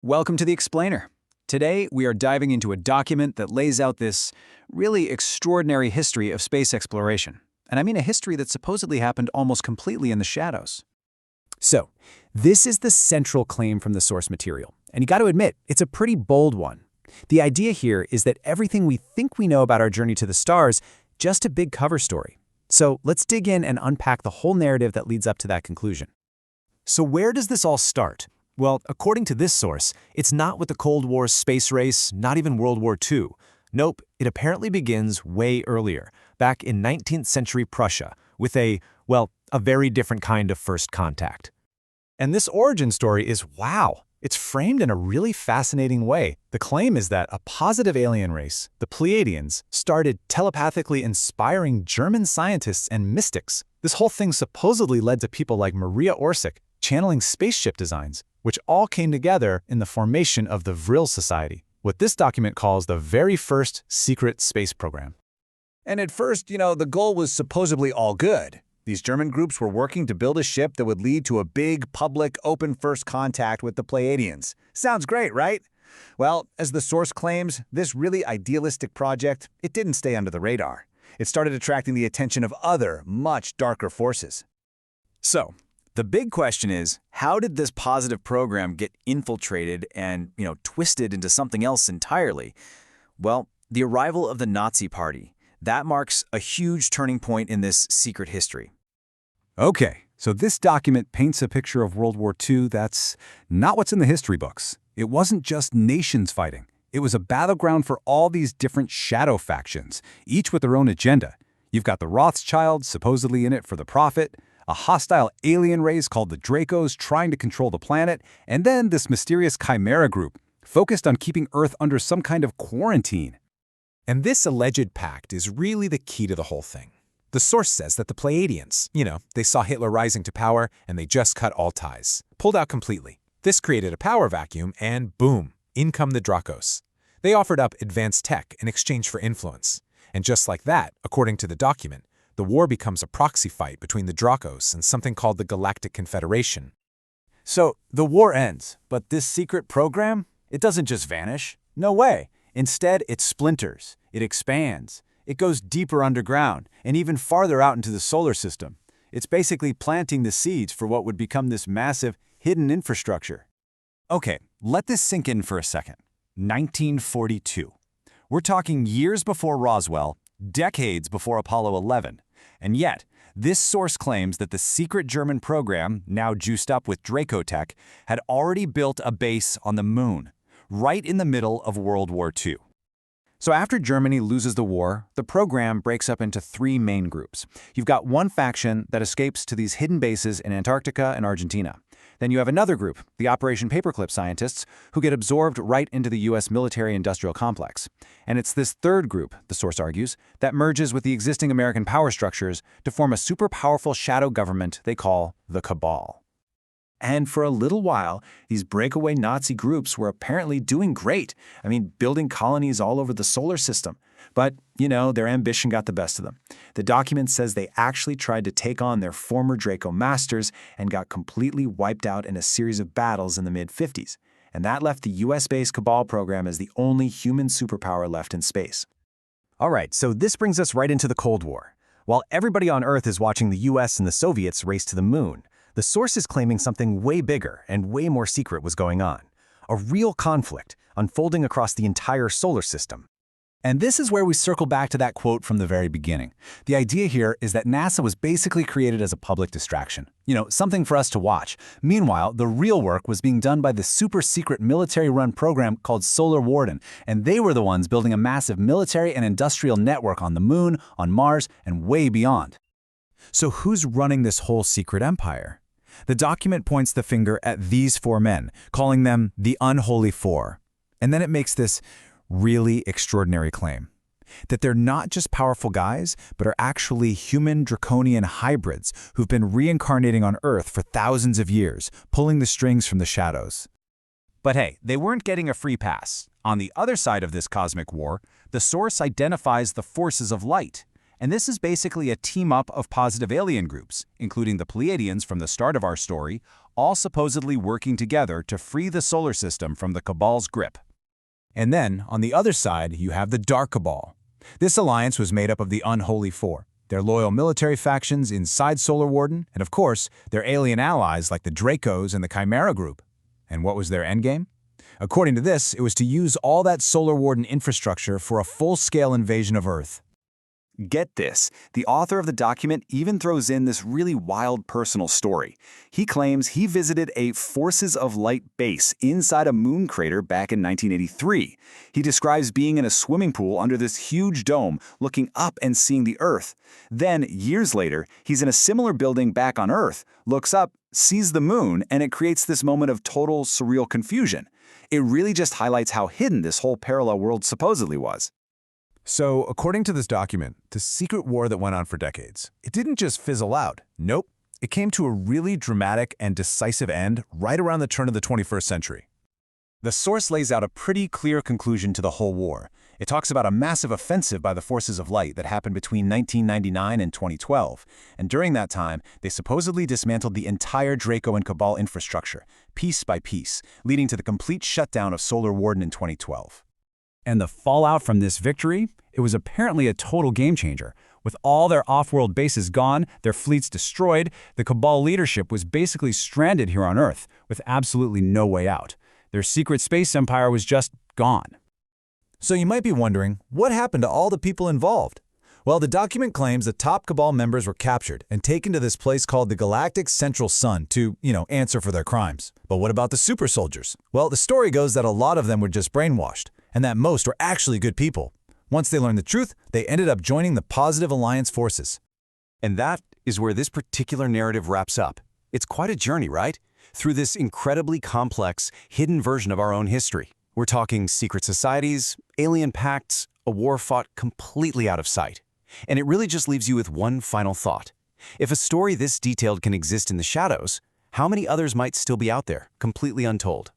Welcome to the Explainer. Today, we are diving into a document that lays out this really extraordinary history of space exploration. And I mean a history that supposedly happened almost completely in the shadows. So, this is the central claim from the source material. And you got to admit, it's a pretty bold one. The idea here is that everything we think we know about our journey to the stars, just a big cover story. So let's dig in and unpack the whole narrative that leads up to that conclusion. So where does this all start? Well, according to this source, it's not with the Cold War's space race, not even World War II. Nope, it apparently begins way earlier, back in 19th century Prussia, with a very different kind of first contact. And this origin story is wow. It's framed in a really fascinating way. The claim is that a positive alien race, the Plleadenss, started telepathically inspiring German scientists and mystics. This whole thing supposedly led to people like Maria Orsuch channeling spaceship designs, which all came together in the formation of the Vril Society, what this document calls the very first secret space program. And at first, the goal was supposedly all good. These German groups were working to build a ship that would lead to a big, public, open first contact with the Plleadenss. Sounds great, right? Well, as the source claims, this really idealistic project, it didn't stay under the radar. It started attracting the attention of other, much darker forces. So, the big question is, how did this positive program get infiltrated and, twisted into something else entirely? Well, the arrival of the Nazi Party. That marks a huge turning point in this secret history. Okay, so this document paints a picture of World War II that's not what's in the history books. It wasn't just nations fighting. It was a battleground for all these different shadow factions, each with their own agenda. You've got the Rothschilds supposedly in it for the profit, a hostile alien race called the Dracos trying to control the planet, and then this mysterious Chimera group, focused on keeping Earth under some kind of quarantine. And this alleged pact is really the key to the whole thing. The source says that the Plleadenss, they saw Hitler rising to power and they just cut all ties, pulled out completely. This created a power vacuum and boom, in come the Dracos. They offered up advanced tech in exchange for influence. And just like that, according to the document, the war becomes a proxy fight between the Dracos and something called the Galactic Confederation. So, the war ends, but this secret program, it doesn't just vanish. No way. Instead, it splinters, it expands, it goes deeper underground, and even farther out into the solar system. It's basically planting the seeds for what would become this massive, hidden infrastructure. Okay, let this sink in for a second. 1942. We're talking years before Roswell, decades before Apollo 11. And yet, this source claims that the secret German program, now juiced up with Draco Tech, had already built a base on the moon, right in the middle of World War II. So after Germany loses the war, the program breaks up into three main groups. You've got one faction that escapes to these hidden bases in Antarctica and Argentina. Then you have another group, the Operation Paperclip scientists, who get absorbed right into the US military-industrial complex. And it's this third group, the source argues, that merges with the existing American power structures to form a super powerful shadow government they call the Cabal. And for a little while, these breakaway Nazi groups were apparently doing great. Building colonies all over the solar system. But, their ambition got the best of them. The document says they actually tried to take on their former Draco masters and got completely wiped out in a series of battles in the mid-50s. And that left the US-based Cabal program as the only human superpower left in space. All right, so this brings us right into the Cold War. While everybody on Earth is watching the US and the Soviets race to the moon, the source is claiming something way bigger and way more secret was going on. A real conflict unfolding across the entire solar system. And this is where we circle back to that quote from the very beginning. The idea here is that NASA was basically created as a public distraction. Something for us to watch. Meanwhile, the real work was being done by the super-secret military-run program called Solar Warden, and they were the ones building a massive military and industrial network on the moon, on Mars, and way beyond. So who's running this whole secret empire? The document points the finger at these four men, calling them the Unholy Four. And then it makes this really extraordinary claim, that they're not just powerful guys, but are actually human draconian hybrids who've been reincarnating on Earth for thousands of years, pulling the strings from the shadows. But hey, they weren't getting a free pass. On the other side of this cosmic war, the source identifies the forces of light. And this is basically a team-up of positive alien groups, including the Plleadenss from the start of our story, all supposedly working together to free the solar system from the Cabal's grip. And then, on the other side, you have the Dark Cabal. This alliance was made up of the Unholy Four, their loyal military factions inside Solar Warden, and of course, their alien allies like the Dracos and the Chimera group. And what was their endgame? According to this, it was to use all that Solar Warden infrastructure for a full-scale invasion of Earth. Get this, the author of the document even throws in this really wild personal story. He claims he visited a Forces of Light base inside a moon crater back in 1983. He describes being in a swimming pool under this huge dome, looking up and seeing the Earth. Then, years later, he's in a similar building back on Earth, looks up, sees the moon, and it creates this moment of total surreal confusion. It really just highlights how hidden this whole parallel world supposedly was. So, according to this document, the secret war that went on for decades, it didn't just fizzle out. Nope. It came to a really dramatic and decisive end right around the turn of the 21st century. The source lays out a pretty clear conclusion to the whole war. It talks about a massive offensive by the Forces of Light that happened between 1999 and 2012, and during that time, they supposedly dismantled the entire Draco and Cabal infrastructure, piece by piece, leading to the complete shutdown of Solar Warden in 2012. And the fallout from this victory, it was apparently a total game-changer. With all their off-world bases gone, their fleets destroyed, the Cabal leadership was basically stranded here on Earth, with absolutely no way out. Their secret space empire was just gone. So you might be wondering, what happened to all the people involved? Well, the document claims the top Cabal members were captured and taken to this place called the Galactic Central Sun to, answer for their crimes. But what about the super soldiers? Well, the story goes that a lot of them were just brainwashed, and that most were actually good people. Once they learned the truth, they ended up joining the Positive Alliance forces. And that is where this particular narrative wraps up. It's quite a journey, right? Through this incredibly complex, hidden version of our own history. We're talking secret societies, alien pacts, a war fought completely out of sight. And it really just leaves you with one final thought. If a story this detailed can exist in the shadows, how many others might still be out there, completely untold?